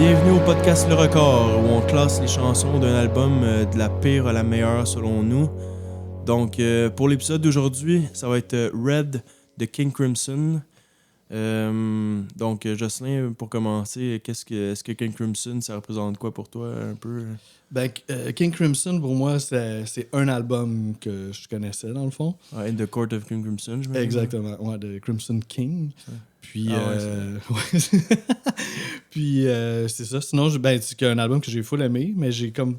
Bienvenue au podcast Le Record, où on classe les chansons d'un album de la pire à la meilleure selon nous. Donc, pour l'épisode d'aujourd'hui, ça va être Red de King Crimson. Donc, Jocelyn, pour commencer, est-ce que King Crimson, ça représente quoi pour toi un peu? King Crimson, pour moi, c'est un album que je connaissais, dans le fond. In the Court of King Crimson, je me dis. Exactement, ouais, de Crimson King. Ouais. Puis, ouais. Puis c'est ça. Sinon, c'est un album que j'ai full aimé, mais j'ai comme,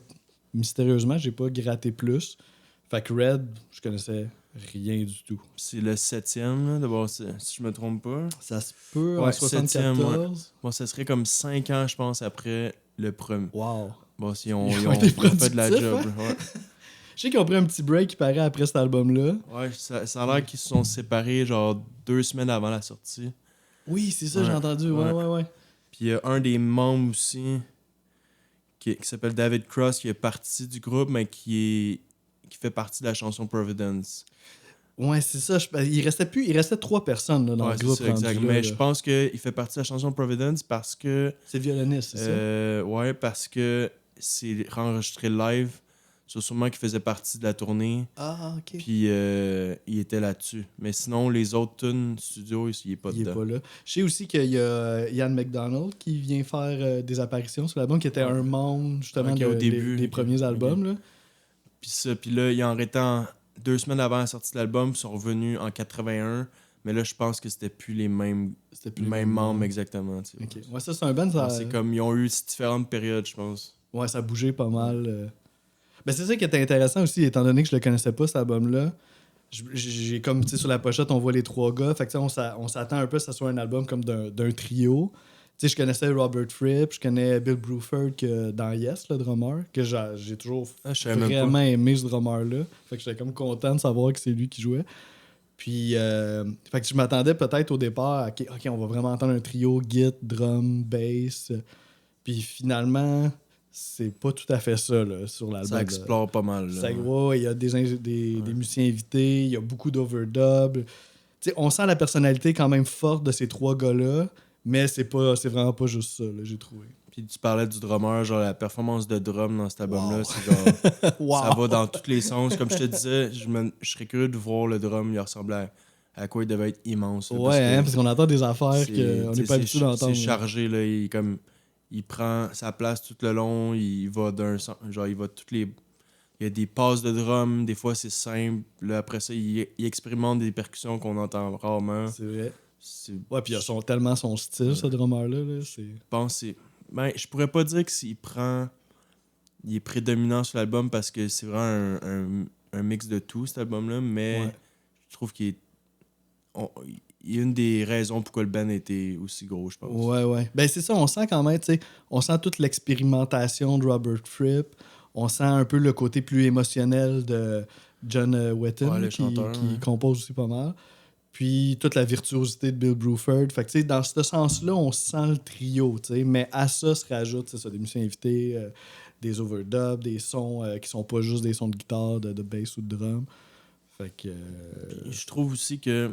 mystérieusement, j'ai pas gratté plus. Fait que Red, je connaissais rien du tout. C'est le 7e, là, d'abord, si je me trompe pas. Ça se peut, Ouais, en 74. 7e, ouais. Bon, ça serait comme 5 ans, je pense, après le premier. Wow. Bon, si Ils ont ils ont été fait de la productifs, job. hein? Ouais. Je sais qu'ils ont pris un petit break qui paraît après cet album-là. Ouais, ça a l'air qu'ils se sont séparés genre 2 semaines avant la sortie. Oui, c'est ça, Ouais. j'ai entendu. Ouais. Puis il y a un des membres aussi qui s'appelle David Cross qui est parti du groupe, mais qui fait partie de la chanson Providence. Ouais, c'est ça. Il restait 3 personnes là, dans le groupe. C'est ça, exact. rendu là, Mais là. je pense qu'il fait partie de la chanson Providence parce que... C'est le violoniste, c'est ça? Ouais, parce que c'est enregistré live. C'est sûrement qu'il faisait partie de la tournée. Ah, ok. Puis il était là-dessus. Mais sinon, les autres tunes studio, il est pas Il est dedans. pas là. Je sais aussi qu'il y a Ian McDonald qui vient faire des apparitions sur l'album, qui était un membre justement Ok, au début, des premiers albums. Là. Puis là, il en restant 2 semaines avant la sortie de l'album, ils sont revenus en 81. Mais là, je pense que c'était plus les mêmes, C'était plus mêmes membres exactement. Tu sais. Ok. Ouais, ça, c'est un band. Ça... C'est comme, ils ont eu différentes périodes, je pense. Ouais, ça bougeait pas mal. Ben, c'est ça qui était intéressant aussi, étant donné que je le connaissais pas, cet album-là. J'ai comme, tu sais, sur la pochette, on voit les 3 gars. Fait que, tu sais, on s'attend un peu à ce que ça soit un album comme d'un trio. Tu sais, je connaissais Robert Fripp, je connais Bill Bruford dans Yes, le drummer, que j'ai toujours Je savais même vraiment pas. aimé ce drummer-là. Fait que j'étais comme content de savoir que c'est lui qui jouait. Puis, fait que je m'attendais peut-être au départ à OK, on va vraiment entendre un trio, git, drum, bass. Puis finalement, c'est pas tout à fait ça là, sur l'album. Ça explore pas mal. Là. Ça, ouais, il y a des musiciens invités, il y a beaucoup d'overdub. Tu sais, on sent la personnalité quand même forte de ces 3 gars-là, mais c'est vraiment pas juste ça, là, j'ai trouvé. Puis tu parlais du drummer, genre la performance de drum dans cet album-là, Wow. c'est genre... Wow. Ça va dans tous les sens. Comme je te disais, je serais curieux de voir le drum, il ressemblait à quoi il devait être immense. Là, Ouais, parce qu'on entend des affaires qu'on n'est pas habitué d'entendre. C'est chargé, là, il prend sa place tout le long, il va genre il va toutes les... Il y a des passes de drum, des fois c'est simple. Là, après ça, il expérimente des percussions qu'on entend rarement. C'est vrai. Ouais, puis il a tellement son style, ce drummer-là. Là, je pense que c'est... Ben, je pourrais pas dire qu'il prend... Il est prédominant sur l'album parce que c'est vraiment un mix de tout, cet album-là, mais ouais. je trouve qu'il est... Il y a une des raisons pourquoi le band était aussi gros, je pense. Ouais. Ben c'est ça, on sent quand même, tu sais, on sent toute l'expérimentation de Robert Fripp, on sent un peu le côté plus émotionnel de John Wetton, le chanteur, qui compose aussi pas mal. Puis toute la virtuosité de Bill Bruford. Fait que, tu sais, dans ce sens-là, on sent le trio, tu sais, mais à ça se rajoutent, c'est ça, des musiciens invités, des overdubs, des sons qui sont pas juste des sons de guitare, de bass ou de drum. Fait que... Puis je trouve aussi que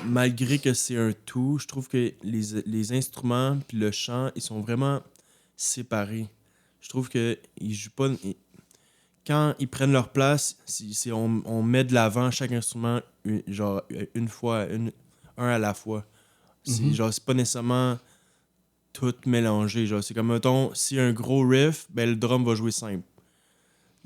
malgré que c'est un tout, je trouve que les instruments puis le chant, ils sont vraiment séparés. Je trouve que ils jouent pas... Quand ils prennent leur place, on met de l'avant chaque instrument une fois, un à la fois. C'est pas nécessairement tout mélangé. Genre, c'est comme, mettons, s'il y a un gros riff, ben, le drum va jouer simple.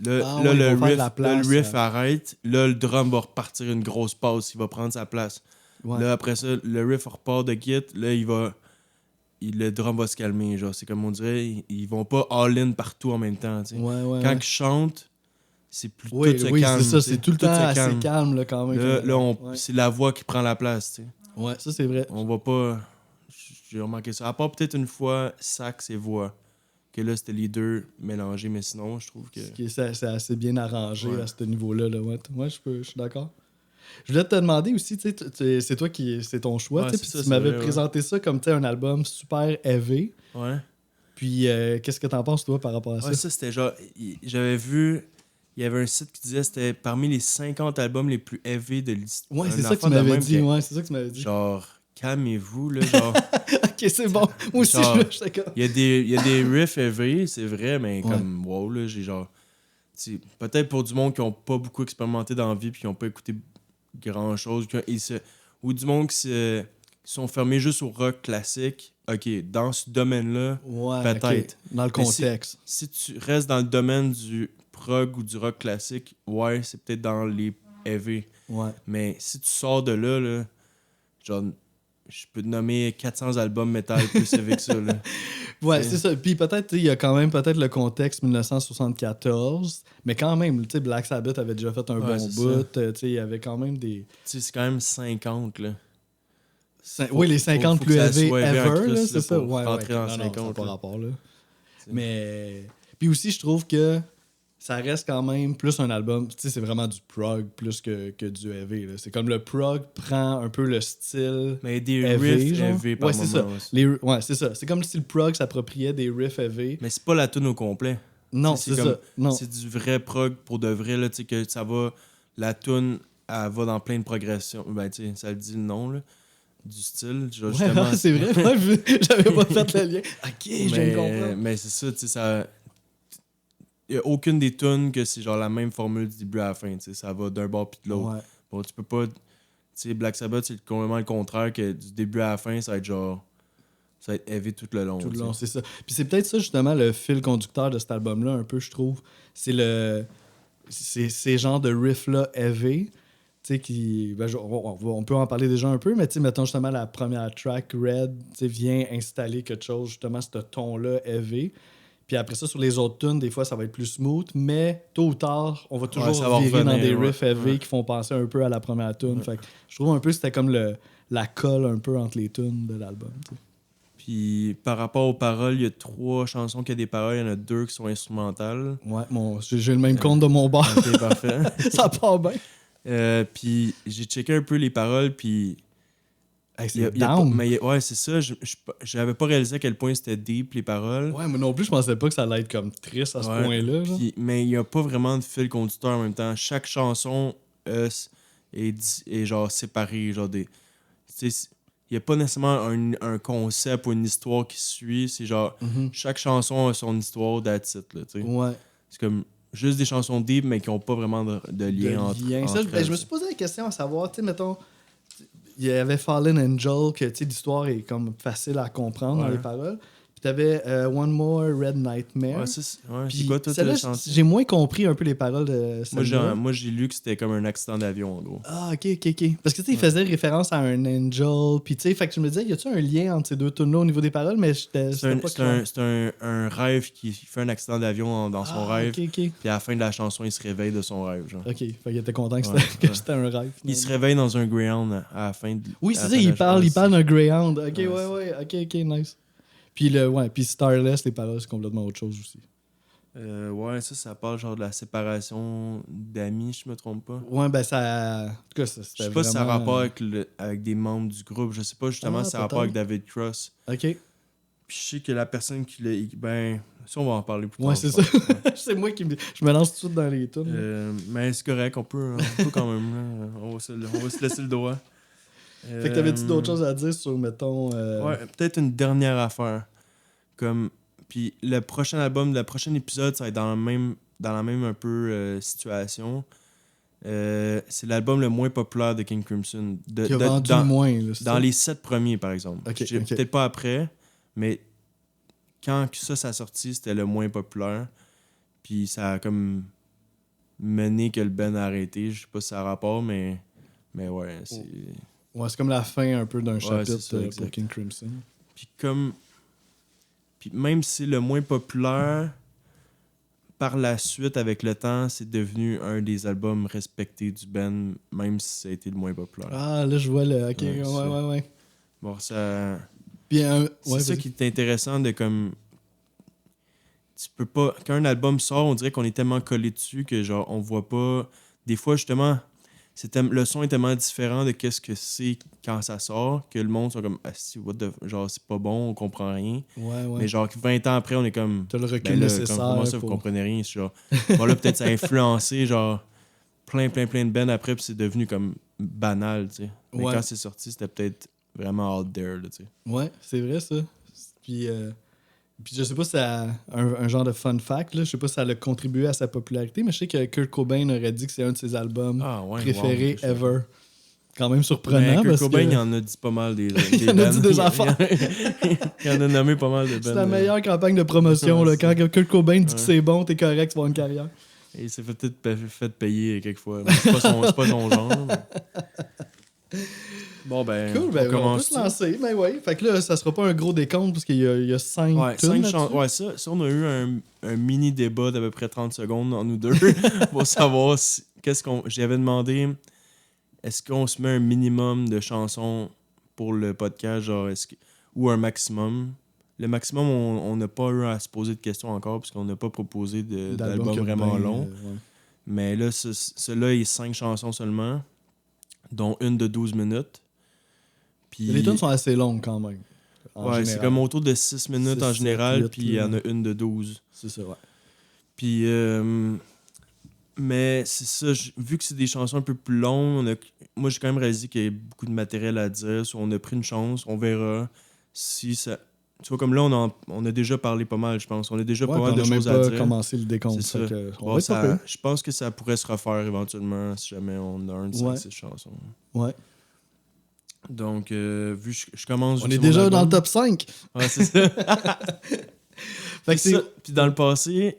Le riff arrête. Là, le drum va repartir une grosse pause. Il va prendre sa place. Ouais. Là, après ça, le riff repart de git. Là, le drum va se calmer. Genre, c'est comme on dirait, ils vont pas all-in partout en même temps. Quand ils chantent, c'est plus tout se calme. C'est ça. C'est tout le temps assez calme là, quand même. Là, c'est la voix qui prend la place. T'sais. Ouais, ça, c'est vrai. On va pas... J'ai remarqué ça. À part peut-être une fois, sax et voix. Que là, c'était les deux mélangés, mais sinon, je trouve que... C'est assez bien arrangé à ce niveau-là. Là. Ouais, je suis d'accord. Je voulais te demander aussi, c'est toi c'est ton choix. Ouais, tu m'avais présenté ça comme un album super heavy. Ouais. Puis, qu'est-ce que t'en penses, toi, par rapport à ça? Ouais, ça, c'était genre... J'avais vu... Il y avait un site qui disait que c'était parmi les 50 albums les plus heavy de l'histoire. Ouais, c'est ça que tu m'avais dit. Ouais, c'est ça que tu m'avais dit. Genre, calmez-vous, là. Genre, Ok, c'est bon. Moi aussi, Genre, je suis d'accord. Il y a des riffs heavy, c'est vrai, mais comme, wow, là, j'ai genre... peut-être pour du monde qui ont pas beaucoup expérimenté dans la vie puis qui ont pas écouté grand-chose, ou du monde qui sont fermés juste au rock classique, ok, dans ce domaine-là, Ouais, peut-être. ok. Dans le Mais contexte. si tu restes dans le domaine du prog ou du rock classique, ouais, c'est peut-être dans les heavy. Ouais. Mais si tu sors de là, genre, je peux te nommer 400 albums métal plus avec ça, là. Ouais, T'sais. c'est ça. Puis peut-être, il y a quand même peut-être le contexte 1974, mais quand même, tu sais, Black Sabbath avait déjà fait un Ouais, bon c'est bout. Tu sais, il y avait quand même des. C'est quand même 50, là. Oui, les 50 faut plus que ça élevés soit élevé en ever, là, Christ, c'est là, ça? pour Ouais, rentrer dans non, non, 50, ça n'a pas là. rapport, là. T'sais. Mais. Puis aussi, je trouve que ça reste quand même plus un album. Tu sais, c'est vraiment du prog plus que du heavy. Là. C'est comme le prog prend un peu le style. Mais des heavy, riffs genre. heavy par Ouais, c'est ça. moment. Ouais. Ouais, c'est ça. C'est comme si le prog s'appropriait des riffs heavy. Mais c'est pas la tune au complet. Non, T'sais, c'est comme, ça. Non. c'est du vrai prog pour de vrai, là, tu sais, que ça va... La tune, elle va dans plein de progressions. Ben, tu sais, ça le dit le nom, là, du style. Genre, Ouais, justement, c'est vrai. Moi, j'avais pas fait le lien. Ok, je viens de comprendre. mais c'est ça, tu sais, ça... Il y a aucune des tunes que c'est genre la même formule du début à la fin, tu sais, ça va d'un bord puis de l'autre. Ouais. Bon, tu peux pas... Tu sais, Black Sabbath, c'est complètement le contraire, que du début à la fin, ça va être genre... Ça va être heavy tout le long. Tout le tu long, sais. c'est ça. Puis c'est peut-être ça, justement, le fil conducteur de cet album-là, un peu, je trouve. C'est le. C'est ces genres de riffs-là heavy. Tu sais, qui. Ben, on peut en parler déjà un peu, mais tu sais, mettons justement la première track, Red, tu sais, vient installer quelque chose, justement, ce ton-là heavy. Puis après ça, sur les autres tunes, des fois, ça va être plus smooth, mais tôt ou tard, on va toujours ça va virer dans des revenir, riffs heavy ouais. qui font penser un peu à la première tune. Ouais. Fait que je trouve un peu que c'était comme la colle un peu entre les tunes de l'album. Tu sais. Puis par rapport aux paroles, il y a 3 chansons qui ont des paroles, il y en a 2 qui sont instrumentales. Ouais, j'ai le même compte de mon bar. Ok, parfait. Ça part bien. Puis j'ai checké un peu les paroles, puis... Hey, il y a c'est pas- down. mais ouais, c'est ça. J'avais pas réalisé à quel point c'était deep, les paroles. Ouais, mais non plus, je pensais pas que ça allait être comme triste à ce Ouais. point-là. Genre. Mais il n'y a pas vraiment de fil conducteur en même temps. Chaque chanson est genre séparée. Genre des... Tu sais, il n'y a pas nécessairement un concept ou une histoire qui suit. C'est genre, Mhm. chaque chanson a son histoire, that's it, là, tu sais. Ouais. C'est comme juste des chansons deep, mais qui n'ont pas vraiment de lien entre Ça, entre ben, je elles, me suis posé la question à savoir, tu sais, mettons, il y avait Fallen Angel, que tu sais, l'histoire est comme facile à comprendre dans Ouais. les paroles. Puis t'avais One More Red Nightmare. Ouais, c'est Puis quoi, toi, celle-là, t'as senti? j'ai moins compris un peu les paroles de celle-là. Moi, j'ai lu que c'était comme un accident d'avion, en gros. Ah, ok. Parce que tu sais, il faisait référence à un angel. Puis tu sais, fait que je me disais, y a-tu un lien entre ces deux tunes-là au niveau des paroles, mais j'étais pas clair. C'est un rêve qui fait un accident d'avion dans son rêve. Ok. Puis à la fin de la chanson, il se réveille de son rêve. Genre. Ok, fait qu'il était content que Ouais, c'était un rêve. Il se finalement. réveille dans un Greyhound à la fin de. Oui, à c'est la ça, fin de il la parle chanson. d'un Greyhound. Ok, Ouais, ouais, ok, nice. Puis puis Starless, les paroles, c'est complètement autre chose aussi. Ouais, ça parle genre de la séparation d'amis, je me trompe pas. Ouais, ben ça. En tout cas, Je c'était sais pas si ça a vraiment- rapport avec des membres du groupe. Je sais pas justement si ça a rapport avec peut-être. David Cross. Ok. Puis je sais que la personne qui l'a. Ben, ça, on va en parler plus tard. Ouais, c'est je ça. pense. Ouais. C'est moi qui je me lance tout de suite dans les tunes. Mais c'est correct, on peut quand même. Là. On va se laisser le droit. Fait que t'avais-tu d'autres choses à dire sur, mettons. Ouais, peut-être une dernière affaire. Comme. Puis le prochain album, le prochain épisode, ça va être dans la même un peu situation. C'est l'album le moins populaire de King Crimson. Qui a vendu le moins, là, c'est Dans ça? les 7 premiers, par exemple. Ok, ok. Peut-être pas après, mais quand ça a sorti, c'était le moins populaire. Puis ça a comme mené que le band a arrêté. Je sais pas si ça a rapport, mais ouais, c'est... Ouais, c'est comme la fin un peu d'un c'est chapitre ça, pour exact. King Crimson. Puis même si c'est le moins populaire, par la suite, avec le temps, c'est devenu un des albums respectés du band, même si ça a été le moins populaire. Ah, là, je vois le. Ok, Ouais, ça. ouais. Bon, ça... Puis C'est ça qui est intéressant de comme... Tu peux pas... Quand un album sort, on dirait qu'on est tellement collé dessus que genre on voit pas... Des fois, justement, le son est tellement différent de qu'est-ce que c'est quand ça sort que le monde sont comme « Ah, si, genre, c'est pas bon, on comprend rien. Ouais. Mais genre 20 ans après, on est comme... T'as le recul Ben là, nécessaire. comment ça, vous comprenez rien? C'est genre... Bon, là, peut-être ça a influencé, genre, plein de bands après, puis c'est devenu comme banal, tu sais. Mais Ouais. quand c'est sorti, c'était peut-être vraiment out there, là, tu sais. Ouais, c'est vrai, ça. Puis, puis je sais pas si ça a un genre de fun fact, là. Je sais pas si ça a contribué à sa popularité, mais je sais que Kurt Cobain aurait dit que c'est un de ses albums préférés ever. Quand même surprenant. Mais Kurt parce Cobain, que... il en a dit pas mal des il en a dit des affaires. Il en a nommé pas mal de bands. C'est la meilleure campagne de promotion. Là. Quand Kurt Cobain dit que c'est bon, t'es correct, tu vas avoir une carrière. Et il s'est peut-être fait payer quelquefois. C'est pas son genre. Mais... Bon, ben, cool, ben, on peut se lancer. Mais ouais. Fait que là, ça sera pas un gros décompte parce qu'il y a 5 tunes. Ouais, ça, on a eu un mini débat d'à peu près 30 secondes en nous deux pour savoir qu'est-ce qu'on. J'avais demandé est-ce qu'on se met un minimum de chansons pour le podcast, genre ou un maximum. Le maximum, on n'a pas eu à se poser de questions encore puisqu'on n'a pas proposé d'album vraiment long. Ouais. Mais là, celui-là, il est 5 chansons seulement, dont une de 12 minutes. Puis... Les tunes sont assez longues quand même. Ouais, c'est comme autour de 6 minutes en général, puis il y en a une de 12. C'est ça, ouais. Puis, mais c'est ça, vu que c'est des chansons un peu plus longues, moi j'ai quand même réalisé qu'il y a beaucoup de matériel à dire. On a pris une chance, on verra si ça. Tu vois, comme là, on a déjà parlé pas mal, je pense. On a déjà pas mal de choses à dire. On a même pas commencé le décompte. Je pense que ça pourrait se refaire éventuellement si jamais on a un de ces chansons. Ouais. Donc, vu que je commence... On est déjà dans le top 5. Ouais, c'est ça. Puis dans le passé,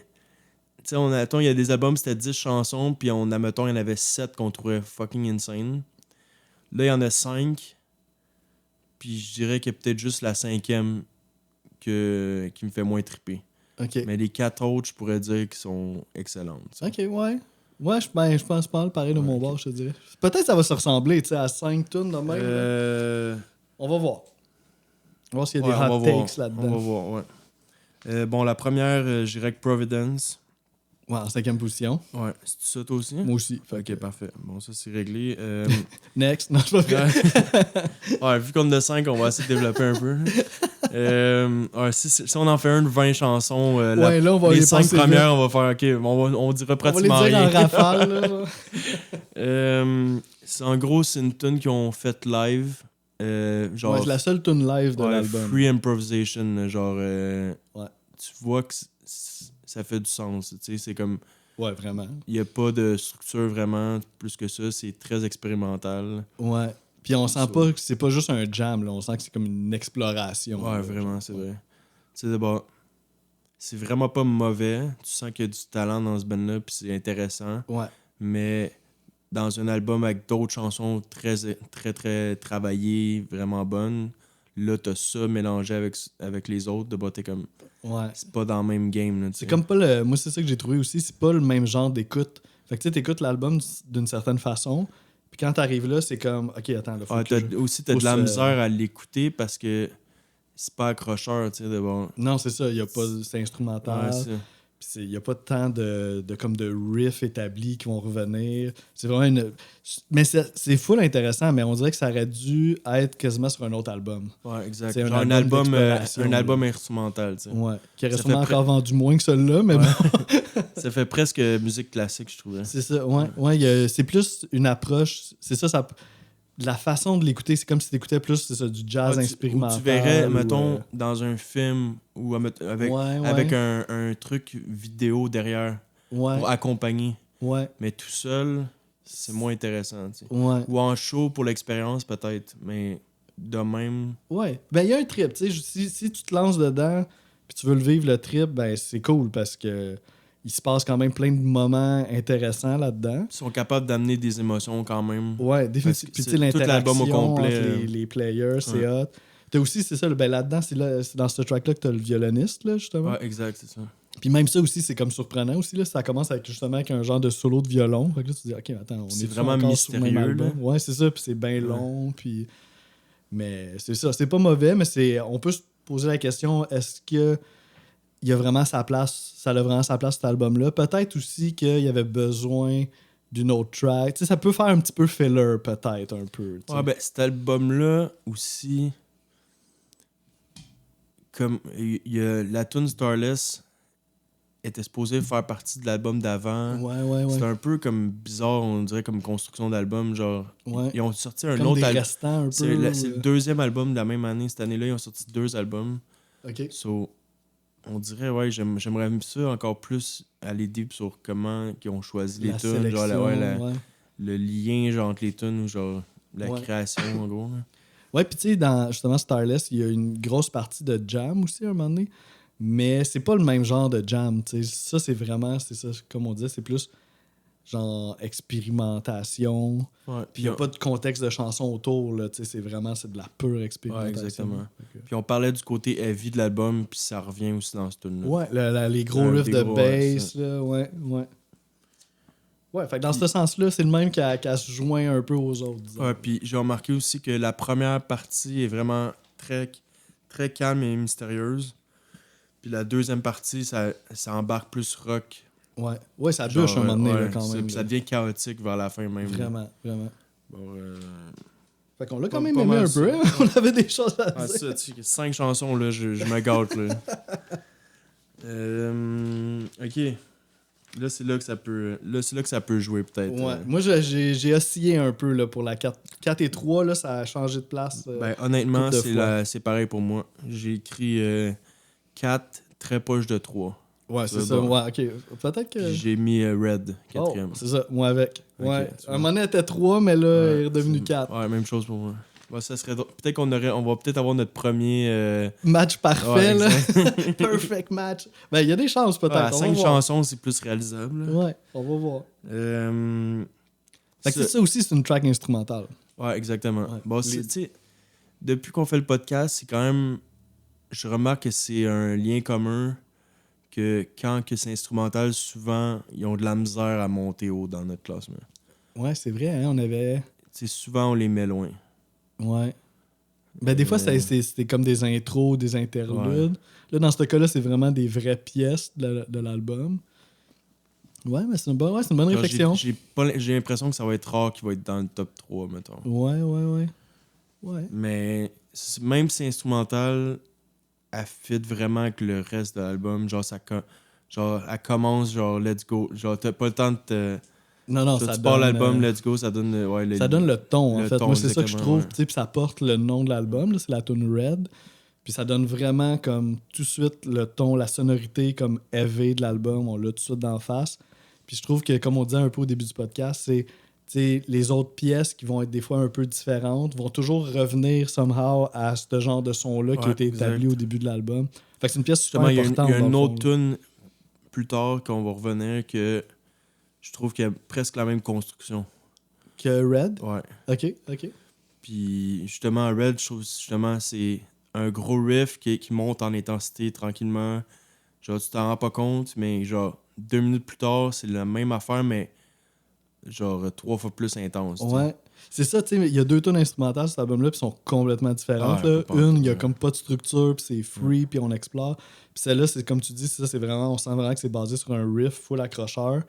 tu sais, il y a des albums, c'était 10 chansons, puis admettons, il y en avait 7 qu'on trouvait fucking insane. Là, il y en a 5. Puis je dirais qu'il y a peut-être juste la 5e qui me fait moins triper. Okay. Mais les 4 autres, je pourrais dire qu'ils sont excellentes. Ça. OK, ouais. Ouais, je pense pas pareil de mon bord, je te dirais. Peut-être que ça va se ressembler, tu sais, à 5 tunes de même. On va voir. On va voir s'il y a des hot takes là-dedans. On va voir, ouais. Bon, la première, je dirais que Providence. Ouais, en 5e position. Ouais. C'est ça, toi aussi? Moi aussi. Ok, parfait. Bon, ça, c'est réglé. Next. Non, je suis pas prêt. Ouais, vu qu'on a 5, on va essayer de développer un peu. Si on en fait un de 20 chansons, là, on va les 5 premières, on va faire, ok, on dira pratiquement rien. On va les dire en rafale. Là. En gros, c'est une tune qu'ils ont faite live. Genre, c'est la seule tune live de l'album. Free improvisation, genre... ouais. Tu vois que ça fait du sens, tu sais, c'est comme... Ouais, vraiment. Il n'y a pas de structure vraiment plus que ça, c'est très expérimental. Ouais. Puis on sent pas que c'est pas juste un jam, là. On sent que c'est comme une exploration. Ouais, là, vraiment, c'est vrai. Tu sais, d'abord, c'est vraiment pas mauvais. Tu sens qu'il y a du talent dans ce band-là, puis c'est intéressant. Ouais. Mais dans un album avec d'autres chansons très, très, très travaillées, vraiment bonnes, là, t'as ça mélangé avec les autres. D'abord, t'es comme... Ouais. C'est pas dans le même game, là, c'est comme pas le... Moi, c'est ça que j'ai trouvé aussi. C'est pas le même genre d'écoute. Fait que tu sais, t'écoutes l'album d'une certaine façon... Puis quand t'arrives là, c'est comme, OK, attends, là, t'as de la misère à l'écouter parce que c'est pas accrocheur, tu sais, de bon. Non, c'est ça, il y a pas... C'est instrumental. Ouais, il n'y a pas tant de riffs établis qui vont revenir. C'est vraiment une... Mais c'est full intéressant, mais on dirait que ça aurait dû être quasiment sur un autre album. Ouais, exact. C'est genre un album instrumental, tu sais. Ouais, qui aurait sûrement encore vendu moins que celui-là, mais bon. Ça fait presque musique classique, je trouvais. C'est ça, ouais c'est plus une approche... C'est ça... La façon de l'écouter, c'est comme si t'écoutais plus c'est ça, du jazz expérimental. Tu verrais, mettons, dans un film ou avec un truc vidéo derrière pour accompagner. Ouais. Mais tout seul, c'est moins intéressant. Tu sais. Ouais. Ou en show pour l'expérience, peut-être. Mais de même... Ouais. Ben, il y a un trip. Tu sais, si tu te lances dedans puis tu veux le vivre, le trip, ben c'est cool parce que il se passe quand même plein de moments intéressants là-dedans. Ils sont capables d'amener des émotions quand même. Ouais, définitivement. Puis tu sais, l'interaction au complet, entre les players, c'est hot. T'as aussi, c'est ça, ben là-dedans, c'est dans ce track-là que t'as le violoniste, là, justement. Ouais, exact, c'est ça. Puis même ça aussi, c'est comme surprenant aussi, là. Ça commence justement avec un genre de solo de violon. Fait que là, tu te dis, OK, attends, c'est vraiment mystérieux, là. Ouais, c'est ça, puis c'est bien long, puis... Mais c'est ça, c'est pas mauvais, mais on peut se poser la question, est-ce que il a vraiment sa place, ça a vraiment sa place cet album-là. Peut-être aussi qu'il y avait besoin d'une autre track. Tu sais, ça peut faire un petit peu filler, peut-être, un peu. T'sais. Ouais, ben, cet album-là aussi, comme il y a la tune Starless, était supposé faire partie de l'album d'avant. Ouais. C'était un peu comme bizarre, on dirait, comme construction d'album. Genre, Ouais. ils ont sorti un Comme autre des album. restants un peu. C'est le deuxième album de la même année. Cette année-là, ils ont sorti 2 albums. OK. So, on dirait, ouais, j'aimerais ça encore plus aller deep sur comment ils ont choisi les La tunes. sélection, Genre, ouais. le lien genre, entre les tunes ou genre la Ouais. création, en gros. Là. Ouais, puis tu sais, dans justement Starless, il y a une grosse partie de jam aussi à un moment donné. Mais c'est pas le même genre de jam, tu sais. Ça, c'est vraiment, c'est ça, comme on disait, c'est plus genre expérimentation. Ouais, Puis il n'y a pas de contexte de chanson autour, là, tu sais. C'est vraiment, c'est de la pure expérimentation. Ouais, exactement. Ok. Puis on parlait du côté heavy de l'album, puis ça revient aussi dans ce tune-là. Ouais, les gros riffs des de gros, bass, là, ouais. Ouais, fait que dans ce sens-là, c'est le même qui se joint un peu aux autres, disons. Ouais, puis j'ai remarqué aussi que la première partie est vraiment très, très calme et mystérieuse. Puis la deuxième partie, ça embarque plus rock. Ouais, ça bûche un moment donné, là, quand ça, même. puis ça là. devient chaotique vers la fin même. Là. Vraiment. Bon, Fait qu'on l'a quand Pas- même pas aimé mal un peu, ça. hein? On avait des choses à ah, dire. ça, tu sais, 5 chansons, là, je me gâte. Là. Ok. Là, c'est là que ça peut jouer, peut-être. Ouais. Moi, j'ai oscillé un peu là, pour la 4. 4 et 3, là, ça a changé de place. Ben, honnêtement, couple de fois. c'est pareil pour moi. J'ai écrit 4, très poche de 3. Ouais, Tu c'est veux ça. bon. Ouais, ok. Peut-être que. Puis j'ai mis Red, Oh, 4e. c'est ça, moi avec. Ok, Ouais. tu Un vois. moment donné, elle était 3, mais là, il est redevenu c'est- 4. Ouais, même chose pour moi. Ouais, ça serait peut-être on va peut-être avoir notre premier. Match parfait, Ouais, là. exact. Perfect match. Ben, il y a des chances, peut-être. Ouais, à On va 5 voir. chansons, c'est plus réalisable. là. Ouais, on va voir. Fait que Ça- c'est ça aussi, c'est une track instrumentale. Ouais, exactement. Ouais. Bon, tu sais, depuis qu'on fait le podcast, c'est quand même. Je remarque que c'est un lien commun que quand que c'est instrumental, souvent, ils ont de la misère à monter haut dans notre classement. Ouais, c'est vrai, hein, on avait. Tu sais, souvent, on les met loin. Ouais. Ben, des fois, c'était comme des intros, des interludes. Là, dans ce cas-là, c'est vraiment des vraies pièces de l'album. Ouais, mais c'est une bonne Genre, réflexion. j'ai l'impression que ça va être rare qu'il va être dans le top 3, mettons. Ouais. Mais même si c'est instrumental, elle fit vraiment avec le reste de l'album. Genre, genre, elle commence, genre, let's go. Genre, t'as pas le temps de te. Non, Genre, ça tu pars donne... l'album, let's go, ça donne. Ouais, ça donne le ton, en le fait. ton, Moi, c'est ça que je exactement, trouve. ouais. Tu sais, puis ça porte le nom de l'album. Là, c'est la tune Red. Puis ça donne vraiment comme tout de suite le ton, la sonorité comme heavy de l'album. On l'a tout de suite d'en face. Puis je trouve que, comme on disait un peu au début du podcast, c'est tu sais, les autres pièces qui vont être des fois un peu différentes vont toujours revenir somehow à ce genre de son-là qui a Ouais, été établi exact. au début de l'album. Fait que c'est une pièce super Justement, il y importante. a dans une le autre fond, tune plus tard qu'on va revenir que je trouve qu'il y a presque la même construction. que Red. Ouais. OK. Puis justement, Red, je trouve justement c'est un gros riff qui monte en intensité tranquillement. Genre, tu t'en rends pas compte, mais genre, 2 minutes plus tard, c'est la même affaire, mais genre 3 fois plus intense. tu sais. Ouais. C'est ça, tu sais, il y a 2 tunes instrumentales sur cet album-là, puis sont complètement différentes. Ouais, là. pas Une, il y a ouais. comme pas de structure, puis c'est free, puis on explore. Puis celle-là, c'est comme tu dis, ça, c'est vraiment, on sent vraiment que c'est basé sur un riff full accrocheur.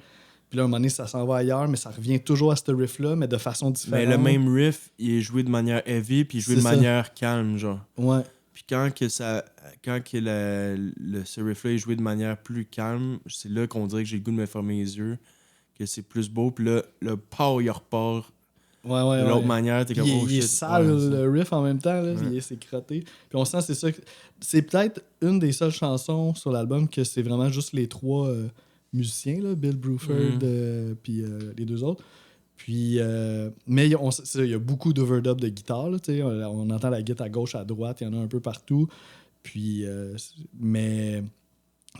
Puis là, à un moment donné, ça s'en va ailleurs, mais ça revient toujours à ce riff-là, mais de façon différente. Mais le même riff, il est joué de manière heavy, puis il est joué de C'est ça. manière calme, genre. Ouais. Puis quand que ce riff-là est joué de manière plus calme, c'est là qu'on dirait que j'ai le goût de me fermer les yeux, que c'est plus beau. Puis là, le pow, il repart de l'autre manière. T'es Puis comme, oh il est shit. sale, Ouais, le riff en même temps, là, Ouais. c'est crotté. Puis on sent, c'est ça. C'est peut-être une des seules chansons sur l'album que c'est vraiment juste les 3 musiciens, là, Bill Bruford, puis les 2 autres. Puis, mais il y a beaucoup d'overdub de guitare. Là, on entend la guitare à gauche, à droite, il y en a un peu partout. Puis, mais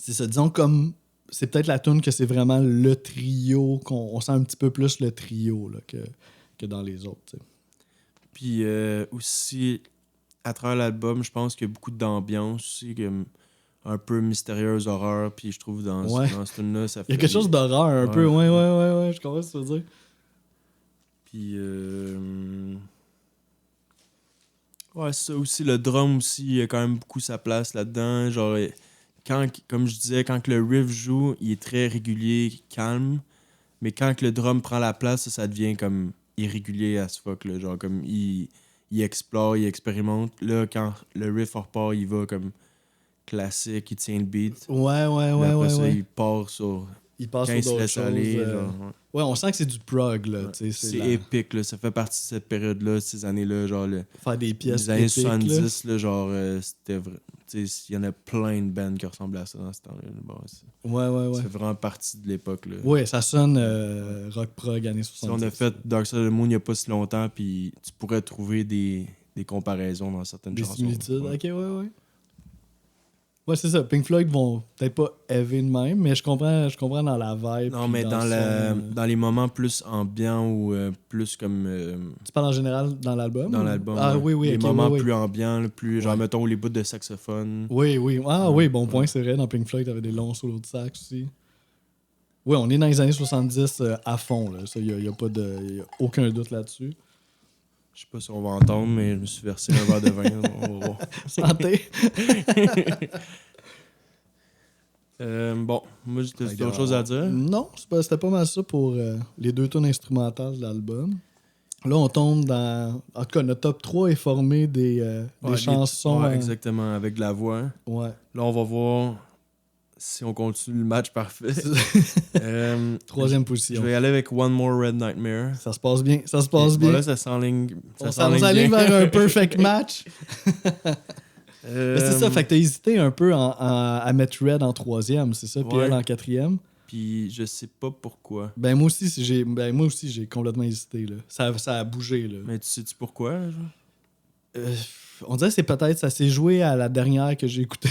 c'est ça, disons comme c'est peut-être la tune que c'est vraiment le trio, on sent un petit peu plus le trio là, que dans les autres. T'sais. Puis aussi, à travers l'album, je pense qu'il y a beaucoup d'ambiance aussi, comme un peu mystérieuse, horreur. Puis je trouve dans ce tune-là, ça fait. Il y a quelque chose d'horreur un peu, ouais, je comprends ce que tu veux dire. Puis. Ouais, ça aussi, le drum aussi, il a quand même beaucoup sa place là-dedans. Genre, comme je disais, quand que le riff joue, il est très régulier, calme. Mais quand que le drum prend la place, ça devient comme irrégulier as fuck. Là. Genre, comme il explore, il expérimente. Là, quand le riff repart, il va comme classique, il tient le beat. Ouais, Puis après ça, ouais. il part sur... Il passe Quand sur il se d'autres laisse choses. aller, genre, Ouais, on sent que c'est du prog, là. ouais. Tu sais, C'est la- épique, là. Ça fait partie de cette période-là, ces années-là, genre... Faire des pièces Les années épiques, 70, là, genre, c'était vrai. Tu sais, il y en a plein de bands qui ressemblent à ça dans ce temps-là. Bon, là. Ouais. c'est vraiment partie de l'époque, là. Ouais, ça sonne rock prog années Si 70. on a fait Dark Side of the Moon il n'y a pas si longtemps, puis tu pourrais trouver des comparaisons dans certaines des chansons. similitudes. Ouais. Ok, ouais. Ouais, c'est ça. Pink Floyd vont peut-être pas heavy de même, mais je comprends dans la vibe. Non, puis mais dans, le son, dans les moments plus ambiants ou plus comme Tu parles en général dans l'album? dans ou- l'album. Ah ouais. oui, Les ok, moments ouais. plus ambiants, là, plus genre, Ouais. mettons, les bouts de saxophone. Oui. Ah Ouais, oui, bon point, ouais. c'est vrai. Dans Pink Floyd, t'avais des longs solos de sax aussi. Oui, on est dans les années 70 à fond. Là. Ça, il n'y a, pas de, y a aucun doute là-dessus. Je sais pas si on va entendre, mais je me suis versé un verre de vin. On va voir. Santé! Bon, moi, j'ai Fait que, d'autres choses à dire. Non, c'était pas mal ça pour les deux tunes instrumentales de l'album. Là, on tombe dans... En tout cas, notre top 3 est formé des Ouais, chansons... ouais, exactement, avec de la voix. Ouais. Là, on va voir si on continue le match parfait. Troisième Je position. vais y aller avec One More Red Nightmare. Ça se passe bien. Bon, là, ça s'enligne. On s'enligne bien. vers un perfect match. Mais c'est ça, fait que t'as hésité un peu à mettre Red en troisième, c'est ça, puis Ouais. elle en quatrième. Puis je sais pas pourquoi. Ben moi aussi, j'ai complètement hésité. Là. Ça a bougé. Là. Mais tu sais-tu pourquoi? Genre? On dirait que c'est peut-être ça s'est joué à la dernière que j'ai écoutée.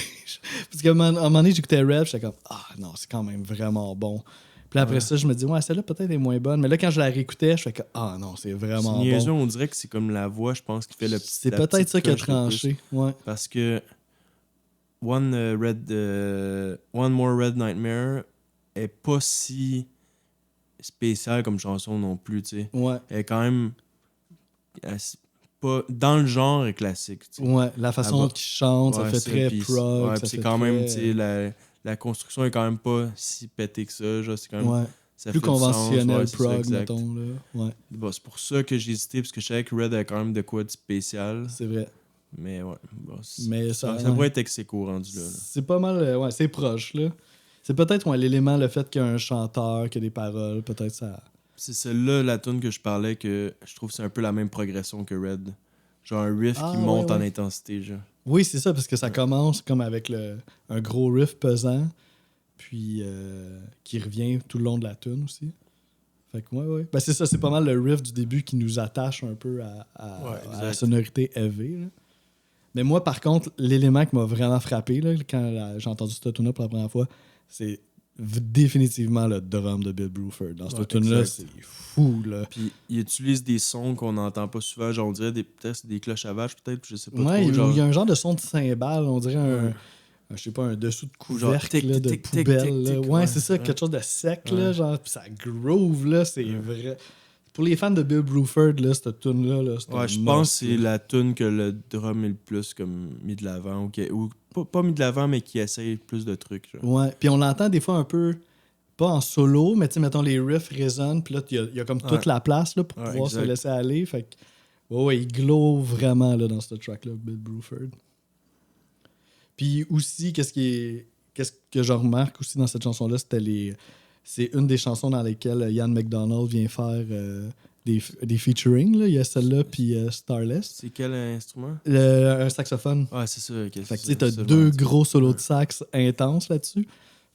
Parce qu'à un moment donné, j'écoutais Red, j'étais comme ah non, c'est quand même vraiment bon. Puis là, après ça, je me dis ouais, celle-là peut-être est moins bonne. Mais là, quand je la réécoutais, je fais que ah non, c'est vraiment C'est niaiseux, bon. on dirait que c'est comme la voix, je pense, qui fait le petit. C'est la peut-être petite ça qui a coche de plus. tranché. Ouais. Parce que One More Red Nightmare est pas si spéciale comme chanson non plus, tu sais. Ouais. Elle est quand même pas dans le genre est classique, tu sais. Ouais. La façon Elle va- dont il chante, ça Ouais, fait très puis prog. ouais, ça puis c'est fait quand très... même, tu sais, la construction est quand même pas si pétée que ça, genre, c'est quand même... Ouais. Ça Plus fait du sens, conventionnel ouais, c'est ça, prog, exact. mettons. Là. Ouais, Bon, c'est pour ça que j'ai hésité, parce que je savais que Red a quand même de quoi de spécial. c'est vrai. Mais ouais, bon, Mais ça ouais. pourrait être ex-aequo rendu là. C'est pas mal, ouais, c'est proche, là. C'est peut-être l'élément, le fait qu'il y a un chanteur, qu'il y a des paroles, peut-être ça... C'est celle-là, la tune que je parlais, que je trouve que c'est un peu la même progression que Red. Genre un riff Ah, qui monte ouais. en intensité, genre. Oui, c'est ça, parce que ça commence comme avec un gros riff pesant, puis qui revient tout le long de la tune aussi. Fait que ouais. Ben c'est ça, c'est pas mal le riff du début qui nous attache un peu à la sonorité heavy, là. Mais moi, par contre, l'élément qui m'a vraiment frappé là, quand j'ai entendu cette tune-là pour la première fois, c'est définitivement le drum de Bill Bruford. Dans cette tune-là, exact. c'est fou, là. Puis il utilise des sons qu'on n'entend pas souvent, genre on dirait peut-être c'est des cloches à vache, peut-être, je sais pas Ouais, trop. Genre... il y a un genre de son de cymbale, on dirait je sais pas, un dessous de couvercle là, de poubelle. Là. Ouais, c'est ça, quelque chose de sec, là, genre, pis ça groove, là, c'est vrai. Pour les fans de Bill Bruford, là, cette tune-là, là, c'est Ouais, je pense que c'est la tune que le drum est le plus comme mis de l'avant, ou pas mis de l'avant, mais qui essaye plus de trucs. Genre. Ouais, puis on l'entend des fois un peu, pas en solo, mais tu sais, mettons, les riffs résonnent, puis là, il y a comme toute la place là, pour pouvoir se laisser aller. Fait que, ouais, il glow vraiment là, dans ce track-là, Bill Bruford. Puis aussi, qu'est-ce que je remarque aussi dans cette chanson-là, c'est une des chansons dans lesquelles Ian McDonald vient faire des featuring. Là. Il y a celle-là, puis Starless. C'est quel instrument? Un saxophone. Ah, c'est ça. Okay, fait que tu sais, t'as deux gros solos de sax intenses là-dessus.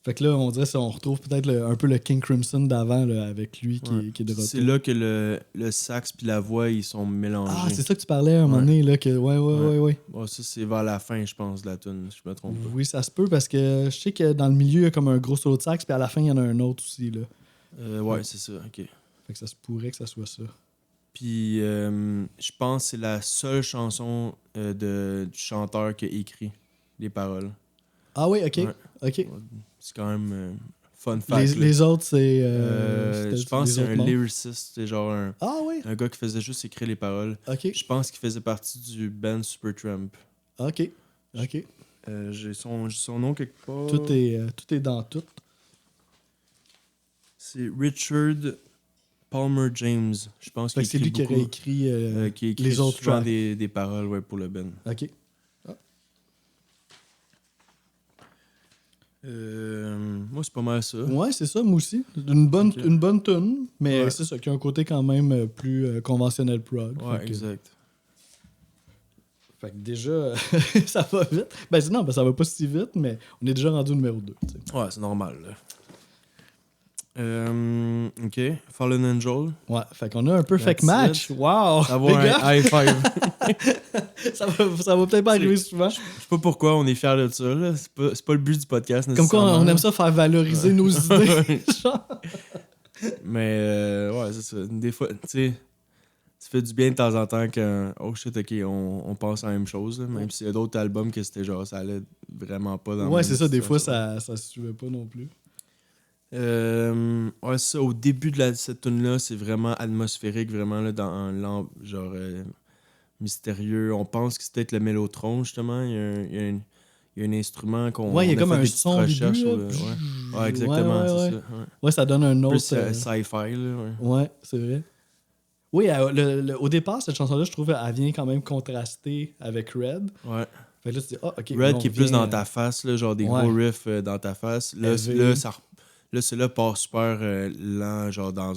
Fait que là, on dirait qu'on retrouve peut-être un peu le King Crimson d'avant là, avec lui qui est de retour. C'est là que le sax puis la voix, ils sont mélangés. Ah, c'est ça que tu parlais à un moment donné. Là, que, ouais. Bon, ça, c'est vers la fin, je pense, de la tune, si je me trompe pas. Oui, ça se peut parce que je sais que dans le milieu, il y a comme un gros solo de sax, puis à la fin, il y en a un autre aussi. Là. Ouais, c'est ça, ok. Fait que ça se pourrait que ça soit ça. Puis, je pense que c'est la seule chanson du chanteur qui a écrit les paroles. Ah oui, ok. Ouais. Ok. C'est quand même fun fact. Les autres, c'est. Je pense que c'est un lyriciste, c'est genre un gars qui faisait juste écrire les paroles. Ok. Je pense qu'il faisait partie du band Supertramp. Ok. J'ai son nom quelque part. Tout est dans tout. C'est Richard Palmer James. Je pense que c'est lui qui aurait écrit, les autres tracks. des paroles pour le band. Ok. Moi, c'est pas mal ça. Ouais, c'est ça, moi aussi. Une bonne tune, mais Ouais. c'est ça, qui a un côté quand même plus conventionnel prog. Ouais, Fait que- exact. Fait que déjà, ça va vite. Ben non, ben ça va pas si vite, mais on est déjà rendu au numéro 2. Ouais, c'est normal. Là. OK. Fallen Angel. Ouais, fait qu'on a un perfect That's match. it. Wow! Avoir Big un up! high five. Ça va peut-être pas arriver souvent. Je sais pas pourquoi on est fiers de ça. Là. C'est pas le but du podcast, Comme quoi, nécessairement. on aime ça faire valoriser nos idées. Genre. Mais ouais, c'est ça. Des fois, tu sais, ça fait du bien de temps en temps que, oh shit, ok, on pense à la même chose. Là, même s'il y a d'autres albums que c'était genre, ça allait vraiment pas dans la Ouais, même c'est ça, des fois, situation. ça se suivait pas non plus. Ouais, ça, au début de cette tune-là, c'est vraiment atmosphérique, vraiment là, genre mystérieux. On pense que c'est peut-être le mélotron, justement. Il y a un instrument qu'on Ouais, il y a on comme fait un des petites son au début. recherches. Là. Ouais, exactement, Ouais, c'est ouais. ça. Ouais. Ouais, ça donne un autre. Plus sci-fi, là. Ouais. Ouais, c'est vrai. Oui, au départ, cette chanson-là, je trouve, elle vient quand même contraster avec Red. Ouais. Fait que là, tu dis, ah, ok. Red là, qui est plus dans ta face, là, genre des ouais. gros riffs dans ta face. Là, Heavy. là part super lent, genre dans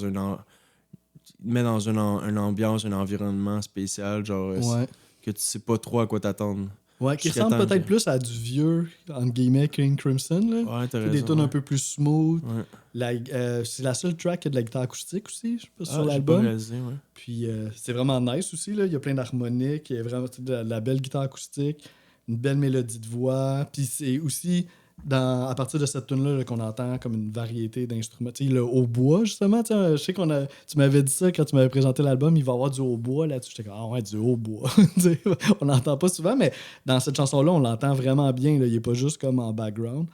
il met dans une ambiance, un environnement spécial, genre Ouais. que tu sais pas trop à quoi t'attendre. Ouais, qui Je serais ressemble temps peut-être que- plus à du vieux, entre guillemets, King Crimson. Là. Ouais, t'as Tu sais, raison. des tunes ouais. un peu plus smooth. Ouais. C'est la seule track qui a de la guitare acoustique aussi, je sais pas, Ah, sur j'ai pas l'album. réalisé, ouais. Puis c'est vraiment nice aussi. Là. Il y a plein d'harmoniques, il y a vraiment de la belle guitare acoustique, une belle mélodie de voix. Puis c'est aussi à partir de cette tune-là qu'on entend comme une variété d'instruments. Tu sais, le hautbois, justement. Tu sais, je sais tu m'avais dit ça quand tu m'avais présenté l'album, il va y avoir du hautbois là-dessus. J'étais comme, ah ouais, du hautbois. Tu sais, on l'entend pas souvent, mais dans cette chanson-là, on l'entend vraiment bien. Là. Il est pas juste comme en background.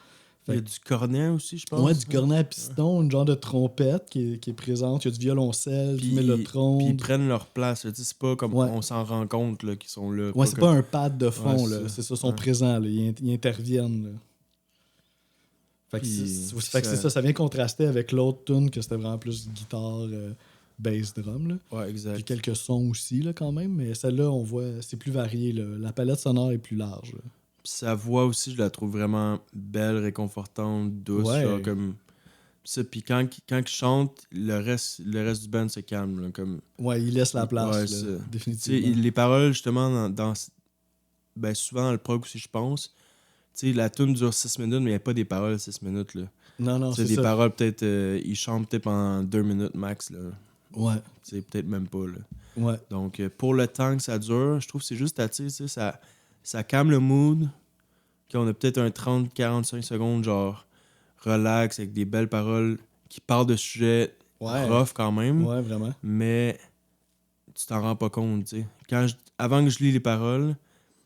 Il y a du cornet aussi, je pense. Ouais, du cornet à piston, une genre de trompette qui est présente. Il y a du violoncelle, du Puis mélotron. ils prennent leur place. là. Tu sais, c'est pas comme Ouais. on s'en rend compte là, qu'ils sont là. Ouais, c'est pas un pad de fond, Ouais, là. c'est C'est ça. ça, ils sont Ouais. présents, là. Ils interviennent, là. Fait que Puis c'est ça, ça vient contraster avec l'autre tune que c'était vraiment plus guitare, bass, drum, là. Ouais, exact. Puis quelques sons aussi, là, quand même. Mais celle-là, on voit, c'est plus varié, là. La palette sonore est plus large, là. Puis sa voix aussi, je la trouve vraiment belle, réconfortante, douce. Ouais. Genre, comme ça. Puis quand il chante, le reste du band se calme. Là, comme, Ouais, il laisse la place, Ouais, là, c'est- tu sais, définitivement. les paroles, justement, ben, souvent dans le prog aussi, je pense. Tu sais, la tune dure 6 minutes, mais il n'y a pas des paroles 6 minutes. Là. Non, Tu sais, c'est des ça. paroles, peut-être, ils chantent peut-être pendant 2 minutes max. Là. Ouais, Tu sais, peut-être même pas. Là. ouais. Donc, pour le temps que ça dure, je trouve que c'est juste à, tu sais, ça calme le mood. Quand on a peut-être un 30-45 secondes, genre, relax, avec des belles paroles qui parlent de sujets Ouais. rough quand même, Ouais, vraiment. mais tu t'en rends pas compte, tu sais. Avant que je lis les paroles,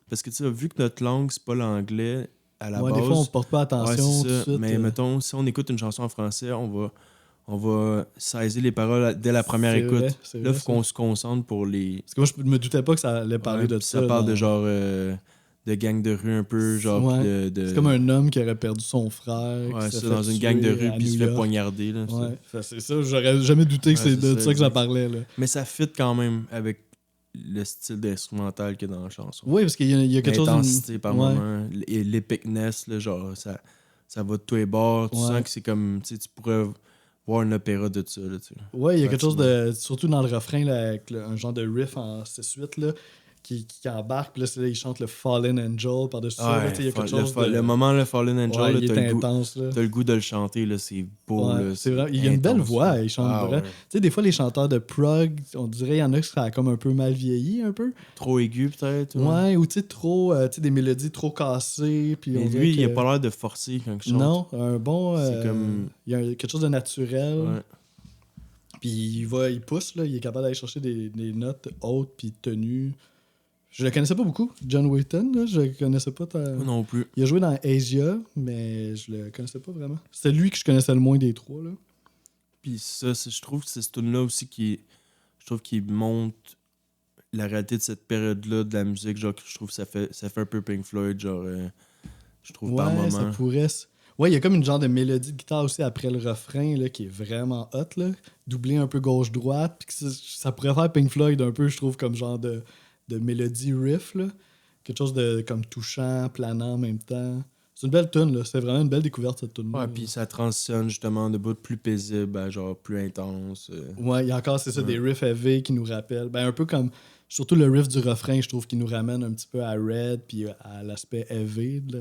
parce que, tu sais, vu que notre langue, c'est pas l'anglais à la Ouais, base... des fois, on porte pas ouais, attention c'est tout de ça. suite. Mais mettons, si on écoute une chanson en français, on va saisir les paroles dès la première C'est écoute. vrai, c'est Là, vrai, faut qu'on se concentre pour les... Parce que moi, je me doutais pas que ça allait parler Ouais, de puis ça. ça parle de dans- genre... de gang de rue un peu, genre... Ouais. puis de... C'est comme un homme qui aurait perdu son frère. Ouais, qui s'est ça, fait dans une tuer gang de rue, à puis il se New fait York. poignarder. Là, Ouais, c'est ça. J'aurais jamais douté que Ouais, c'est c'est de ça, ça que ça exact. parlait. Là. Mais ça fit quand même avec le style d'instrumental qu'il y a dans la chanson. Oui, parce qu'il y a quelque chose. L'intensité par Ouais. moment, et l'épicness, là, genre, ça va de tous les bords. Tu Ouais. sens que c'est comme, tu sais, tu pourrais voir un opéra de ça. Là, tu sais. Ouais, il y a quelque chose Facilement. de. Surtout dans le refrain, là, avec un genre de riff en 6/8 là, qui embarque. Puis là, c'est là, il chante le Fallen Angel par-dessus ça. Là, tu sais, il y a quelque chose de. Le moment, le Fallen Angel, Ouais, là, il est intense. Là. t'as le goût de le chanter, là, c'est beau. Ouais, là, c'est vrai. Il y a une belle intense, voix, là. il chante Ah, vrai. ouais. Tu sais, des fois, les chanteurs de prog, on dirait, il y en a qui ça a comme un peu mal vieilli, un peu. Trop aigu, peut-être. Ouais, ou tu sais, trop, tu sais, des mélodies trop cassées. Puis Mais on dirait lui, il a que- pas l'air de forcer quand il chante. Non, un bon. C'est comme- Il y a quelque chose de naturel. Ouais. Puis il pousse, là, il est capable d'aller chercher des notes hautes puis tenues. Je le connaissais pas beaucoup, John Wayton, là, je le connaissais pas. Moi non plus. Il a joué dans Asia, mais je le connaissais pas vraiment. C'est lui que je connaissais le moins des trois, là. Puis ça, je trouve que c'est ce tune là aussi je trouve qu'il montre la réalité de cette période-là de la musique. Genre, je trouve que ça fait un peu Pink Floyd, genre, je trouve par Ouais, ça moment. pourrait. Ouais, il y a comme une genre de mélodie de guitare aussi après le refrain, là, qui est vraiment hot, là. Doublé un peu gauche-droite, puis que ça pourrait faire Pink Floyd un peu, je trouve, comme genre de mélodie riff, là. Quelque chose de comme touchant, planant en même temps. C'est une belle tune, là. C'est vraiment une belle découverte, cette tune. Ouais, puis ça transitionne justement de bouts plus paisibles à genre plus intense. Ouais, il y a encore, c'est ça, Ouais. des riffs heavy qui nous rappellent. Ben, un peu comme. Surtout le riff du refrain, je trouve qu'il nous ramène un petit peu à Red puis à l'aspect heavy de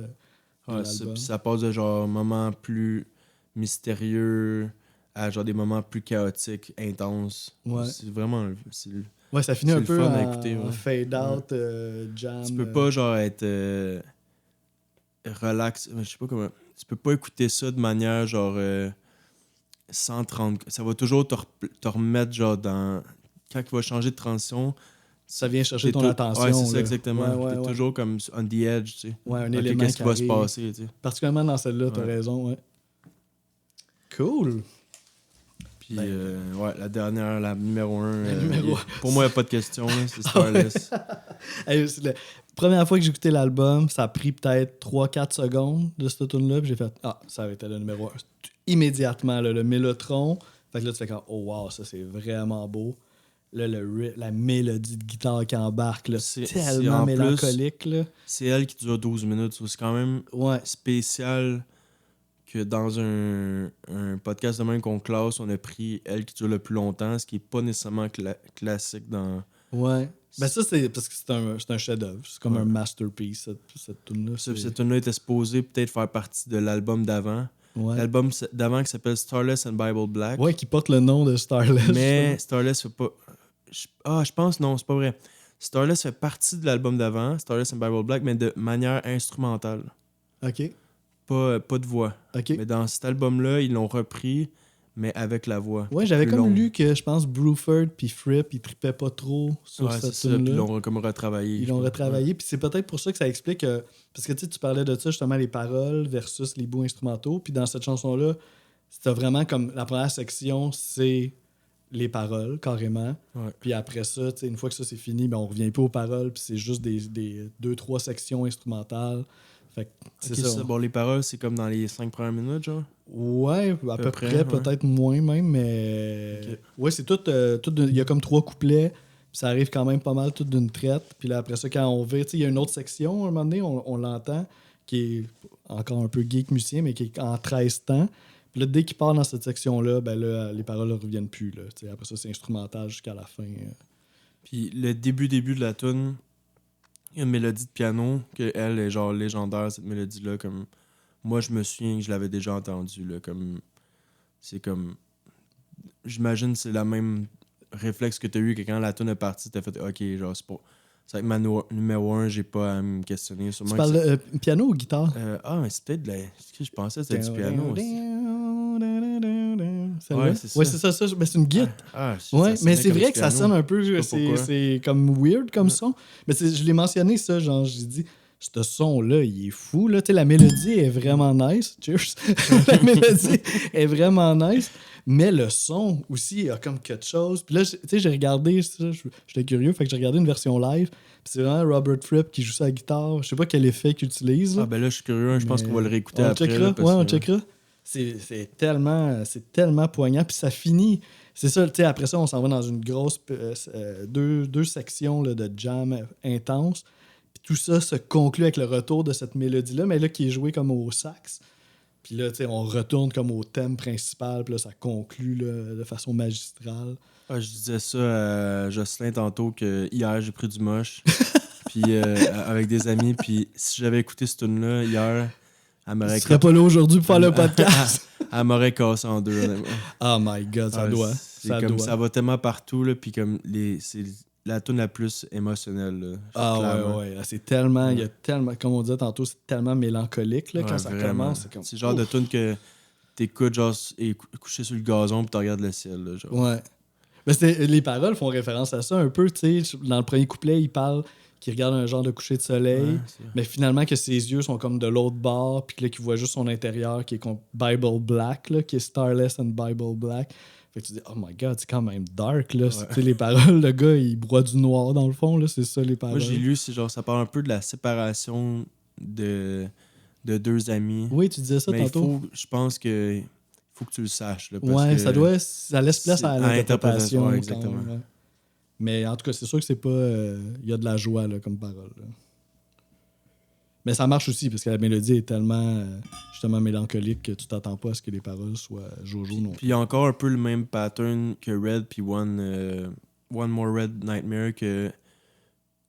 Ouais, ça, l'album. puis ça passe de genre moments plus mystérieux à genre des moments plus chaotiques, intenses. Ouais. C'est vraiment. Ouais, ça finit c'est un le peu fun en à écouter, ouais. fade out, jam. Tu peux pas genre être relax. Je sais pas comment. Tu peux pas écouter ça de manière genre 130. Ça va toujours te remettre genre dans. Quand il va changer de transition. Ça vient chercher ton Ouais, attention. c'est ça, là. exactement. Ouais, T'es toujours comme on the edge, tu sais. Ouais, un Ok, élément qu'est-ce qui va se arrive. passer, tu sais. Particulièrement dans celle-là, t'as Ouais. raison, ouais. Cool. Puis, ouais, la dernière, la numéro 1. numéro Pour moi, il n'y a pas de question, là, c'est Starless. Hey, c'est la première fois que j'ai écouté l'album, ça a pris peut-être 3-4 secondes de cette tune-là, puis j'ai fait ça avait été le numéro 1. Immédiatement, là, le Mélotron. Fait que là, tu fais comme oh wow, ça c'est vraiment beau. Là, la mélodie de guitare qui embarque, là, C'est tellement en mélancolique. Là. C'est elle qui dure 12 minutes. C'est quand même Ouais. spécial que dans un podcast de même qu'on classe, on a pris elle qui dure le plus longtemps, ce qui n'est pas nécessairement classique dans. Ouais. Ben ça, c'est parce que c'est un chef-d'œuvre. C'est comme Ouais. un masterpiece, cette tune-là. Cette tune-là était supposée peut-être faire partie de l'album d'avant. Ouais. L'album d'avant qui s'appelle Starless and Bible Black. Ouais, qui porte le nom de Starless. Mais Starless fait pas. Je pense non, c'est pas vrai. Starless fait partie de l'album d'avant, Starless and Bible Black, mais de manière instrumentale. OK. Pas de voix. OK. Mais dans cet album-là, ils l'ont repris, mais avec la voix. Ouais, j'avais plus comme longue. lu que je pense Bruford puis Fripp, ils tripaient pas trop sur Ouais, cette c'est ça. Puis tune-là. ils l'ont comme retravaillé. Ils je l'ont pense. retravaillé, puis c'est peut-être pour ça que ça explique parce que tu parlais de ça justement, les paroles versus les bouts instrumentaux, puis dans cette chanson-là, c'était vraiment comme la première section, c'est les paroles carrément, Ouais. puis après ça, une fois que ça c'est fini, ben on revient pas aux paroles, puis c'est juste des 2-3 sections instrumentales. Fait que c'est Ok, ça. Bon, les paroles, c'est comme dans les 5 premières minutes, genre. Ouais, à peu près, ouais. peut-être moins même, mais Ok. ouais, c'est tout. Il y a comme 3 couplets, puis ça arrive quand même pas mal tout d'une traite. Puis là, après ça, quand on vire, il y a une autre section, à un moment donné, on l'entend, qui est encore un peu geek musicien, mais qui est en 13 temps. Puis là, dès qu'il part dans cette section-là, ben là, les paroles ne reviennent plus. Là, après ça, c'est instrumental jusqu'à la fin. Puis le début de la tune, il y a une mélodie de piano que elle est genre légendaire, cette mélodie-là. Comme moi, je me souviens que je l'avais déjà entendue. Là, comme c'est comme. J'imagine que c'est la même réflexe que tu as eu que quand la tune est partie, tu as fait OK, genre, c'est pas. C'est avec ma numéro 1, j'ai pas à me questionner. Tu parles de piano ou guitare? Mais c'est peut-être de la. Ce que je pensais, c'était du piano aussi. Ouais, c'est ça. Ouais, c'est ça. Mais c'est une guitare. Ouais, mais c'est vrai que ça sonne un peu. C'est comme weird comme son. Mais je l'ai mentionné, ça. Genre, j'ai dit, ce son-là, il est fou. Là. La mélodie est vraiment nice. Cheers. La mélodie est vraiment nice. Mais le son aussi, il y a comme quelque chose. Puis là, j'ai regardé ça. J'étais curieux. Fait que j'ai regardé une version live. Puis c'est vraiment Robert Fripp qui joue sa guitare. Je sais pas quel effet qu'il utilise. Là. Ah, ben là, je suis curieux. Je pense qu'on va le réécouter après. Checkera. On checkera. C'est tellement poignant. Puis ça finit. C'est ça, tu sais, après ça, on s'en va dans une grosse. Deux sections là, de jam intense. Puis tout ça se conclut avec le retour de cette mélodie-là, mais là, qui est jouée comme au sax. Puis là, tu sais, on retourne comme au thème principal. Puis là, ça conclut là, de façon magistrale. Ah, je disais ça à Jocelyn tantôt que hier, j'ai pris du moche. Puis avec des amis. Puis si j'avais écouté ce tune-là hier. Tu serais pas là aujourd'hui pour faire le podcast. Elle m'aurait cassé en deux, honnêtement. Oh my God, ça doit. Ça va tellement partout, là, puis comme c'est la tune la plus émotionnelle. Là, clairement. Ouais. Là, c'est tellement, il y a tellement, comme on disait tantôt, c'est tellement mélancolique là, quand ça commence. C'est le genre de tune que t'écoutes genre couché sur le gazon puis tu regardes le ciel. Là, genre. Ouais. Mais les paroles font référence à ça un peu. Tu sais, dans le premier couplet, il parle qu'il regarde un genre de coucher de soleil, mais finalement que ses yeux sont comme de l'autre bord, puis là, qu'il voit juste son intérieur qui est comme Bible Black, là, qui est Starless and Bible Black. Fait que tu dis, oh my God, c'est quand même dark. Là. Ouais. Les paroles, le gars, il broie du noir dans le fond. Là, c'est ça, les paroles. Moi, j'ai lu, c'est genre, ça parle un peu de la séparation de deux amis. Oui, tu disais ça tantôt. Je pense que faut que tu le saches. Là, parce que ça laisse place à l'interprétation. Exactement. Même, ouais. Mais en tout cas, c'est sûr que c'est pas. Il y a de la joie là, comme parole. Là. Mais ça marche aussi parce que la mélodie est tellement justement mélancolique que tu t'attends pas à ce que les paroles soient Jojo non. Puis il y a encore un peu le même pattern que Red puis One More Red Nightmare, que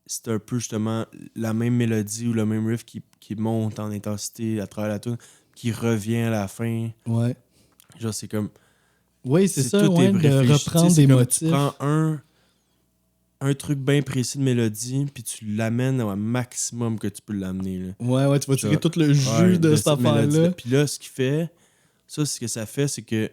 c'est un peu justement la même mélodie ou le même riff qui monte en intensité à travers la tune, qui revient à la fin. Ouais. Genre, c'est comme... Oui, c'est ça, tout est de réfléchi. reprendre C'est des comme motifs. Tu prends un truc bien précis de mélodie, puis tu l'amènes au maximum que tu peux l'amener. Là. Ouais, tu vas tirer Genre, tout le jus de cette mélodie-là. affaire-là. Puis là, ce que ça fait, c'est que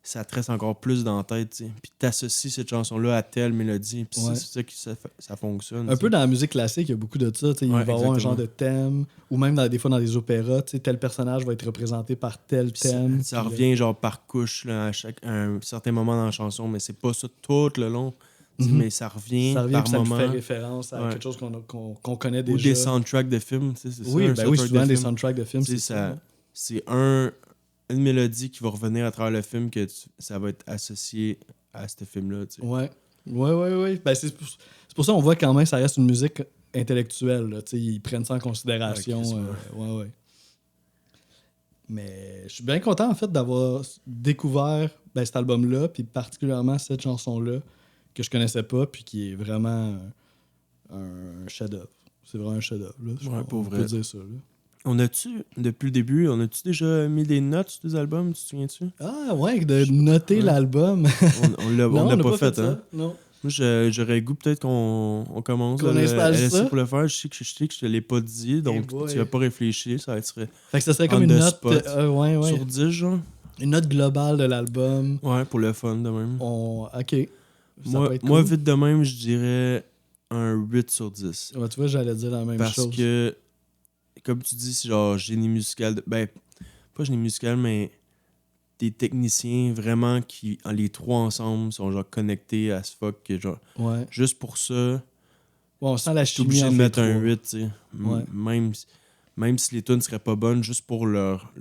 ça te reste encore plus dans la tête, tu sais. Puis t'associes cette chanson-là à telle mélodie, puis Ouais. c'est ça qui ça fonctionne. Un peu dans la musique classique, il y a beaucoup de ça. Il va y avoir un genre de thème, ou même des fois dans des opéras, tel personnage va être représenté par tel thème. Ça revient genre par couche là, à un certain moment dans la chanson, mais c'est pas ça tout le long. Mais ça revient par ça moment. fait référence à quelque chose qu'on connaît déjà. Ou des soundtracks de films, c'est ça. Oui, souvent des soundtracks de films, c'est ça. C'est une mélodie qui va revenir à travers le film que ça va être associé à ce film-là. Tu sais. Ouais. Ben, c'est pour ça qu'on voit quand même ça reste une musique intellectuelle. Là, ils prennent ça en considération. Ouais. Mais je suis bien content en fait d'avoir découvert cet album-là, puis particulièrement cette chanson-là que je connaissais pas, puis qui est vraiment un chef-d'œuvre. C'est vraiment un chef-d'œuvre. Pour vrai. On peut dire ça. Là. Depuis le début, on a-tu déjà mis des notes sur des albums, tu te souviens-tu? Ah ouais, de noter l'album. On l'a pas fait, hein? Non. Moi, j'aurais le goût peut-être qu'on commence qu'on installe ça pour le faire. Je sais que je te l'ai pas dit, donc tu vas pas réfléchir. Ça serait fait que ça serait comme une note sur 10, genre. Une note globale de l'album. Ouais, pour le fun de même. OK. Moi, vite de même, je dirais un 8 sur 10. Ouais, tu vois, j'allais dire la même chose. Parce que, comme tu dis, c'est genre génie musical. Pas génie musical, mais des techniciens vraiment qui, les trois ensemble, sont genre connectés à ce fuck. Que, genre, juste pour ça, on sent la chimie. Obligé de mettre un 8, tu sais. Même si les tunes seraient pas bonnes, juste pour leur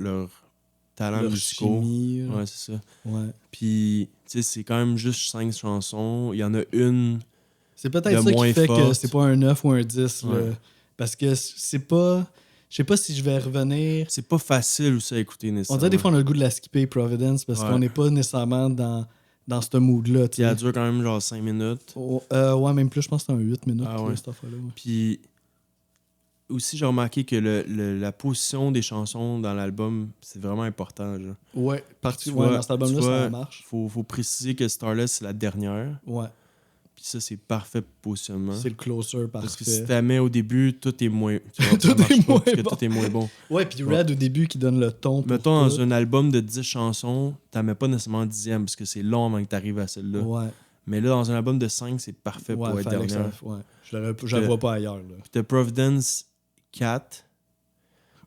talent musicaux. Ouais, c'est ça. Ouais. Puis, tu sais, c'est quand même juste 5 chansons. Il y en a une. C'est peut-être ça qui fait que c'est pas un 9 ou un 10. Là, parce que c'est pas. Je sais pas si je vais revenir. C'est pas facile aussi à écouter, nécessairement. On dirait des fois on a le goût de la skipper, Providence, parce qu'on n'est pas nécessairement dans ce mood-là. Puis elle dure quand même genre 5 minutes. Ouais, même plus, je pense que c'est un 8 minutes. Cette affaire-là, Puis aussi, j'ai remarqué que la position des chansons dans l'album, c'est vraiment important. Genre. Ouais, dans cet album-là, ça marche. Faut préciser que Starless, c'est la dernière. Ouais. Puis ça, c'est parfait positionnement. C'est le closer parfait. Parce que si tu la mets au début, tout est moins tout est moins bon. Ouais, puis Red au début qui donne le ton. Mettons, dans un album de 10 chansons, tu mets pas nécessairement 10e parce que c'est long avant que tu arrives à celle-là. Ouais. Mais là, dans un album de 5, c'est parfait pour être dernière. Je la vois pas ailleurs. Là. Puis t'as Providence 4.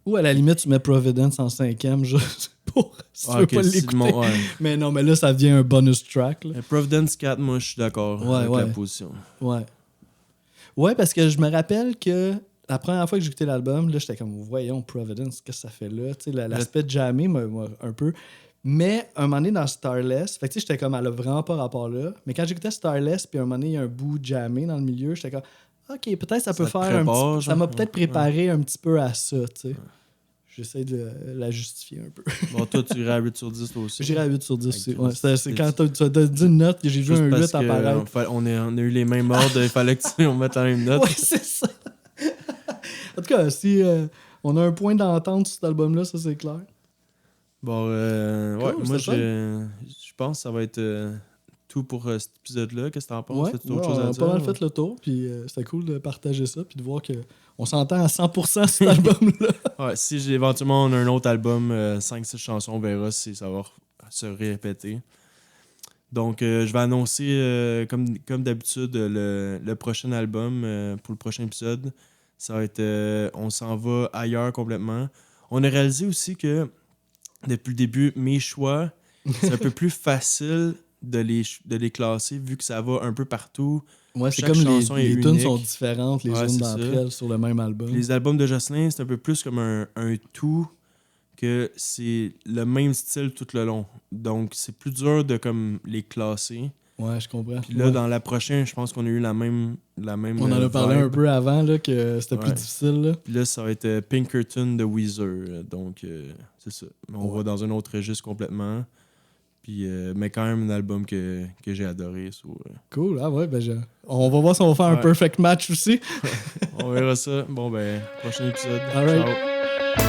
Ou à la limite, tu mets Providence en 5e juste pour si tu veux pas l'écouter. Mais non, mais là, ça devient un bonus track. Là. Providence 4, moi, je suis d'accord avec la position. Ouais, parce que je me rappelle que la première fois que j'ai écouté l'album, là, j'étais comme, voyons, Providence, qu'est-ce que ça fait là? Tu sais, l'aspect jammé, un peu. Mais un moment donné, dans Starless, fait que j'étais comme, elle a vraiment pas rapport là. Mais quand j'écoutais Starless, puis un moment donné, il y a un bout jammé dans le milieu, j'étais comme, OK, peut-être ça peut faire ça m'a peut-être préparé un petit peu à ça, tu sais. J'essaie de la justifier un peu. Bon, toi, tu irais à 8 sur 10 toi aussi. J'irais à 8 sur 10 aussi. Ouais, c'est quand tu as dit une note, j'ai vu un 8 apparaître. On a eu les mêmes ordres, il fallait que on mette la même note. Ouais, c'est ça. En tout cas, si on a un point d'entente sur cet album-là, ça c'est clair. Bon, cool, moi je pense que ça va être tout pour cet épisode-là. Qu'est-ce que t'en penses? Ouais, on a pas mal fait le tour, puis c'était cool de partager ça, puis de voir qu'on s'entend à 100% sur cet album-là. Ouais, si éventuellement on a un autre album, 5-6 chansons, on verra si ça va se répéter. Donc, je vais annoncer, comme d'habitude, le prochain album pour le prochain épisode. Ça va être on s'en va ailleurs complètement. On a réalisé aussi que depuis le début, mes choix, c'est un peu plus facile de les classer vu que ça va un peu partout. Ouais, c'est comme les tunes sont différentes les unes d'entre elles sur le même album. Les albums de Jocelyn, c'est un peu plus comme un tout que c'est le même style tout le long. Donc, c'est plus dur de comme les classer. Ouais, je comprends. Puis là, Ouais. dans la prochaine, je pense qu'on a eu la même On en a parlé vibe. un peu avant, là, que c'était plus Ouais. difficile. Là. Puis là, ça va être Pinkerton de Weezer. Donc, c'est ça. On va dans un autre registre complètement. Puis, mais quand même un album que j'ai adoré. Cool, ah ouais, on va voir si on va faire un Ouais. perfect match aussi. On verra ça. Bon, ben, prochain épisode. All right. Ciao.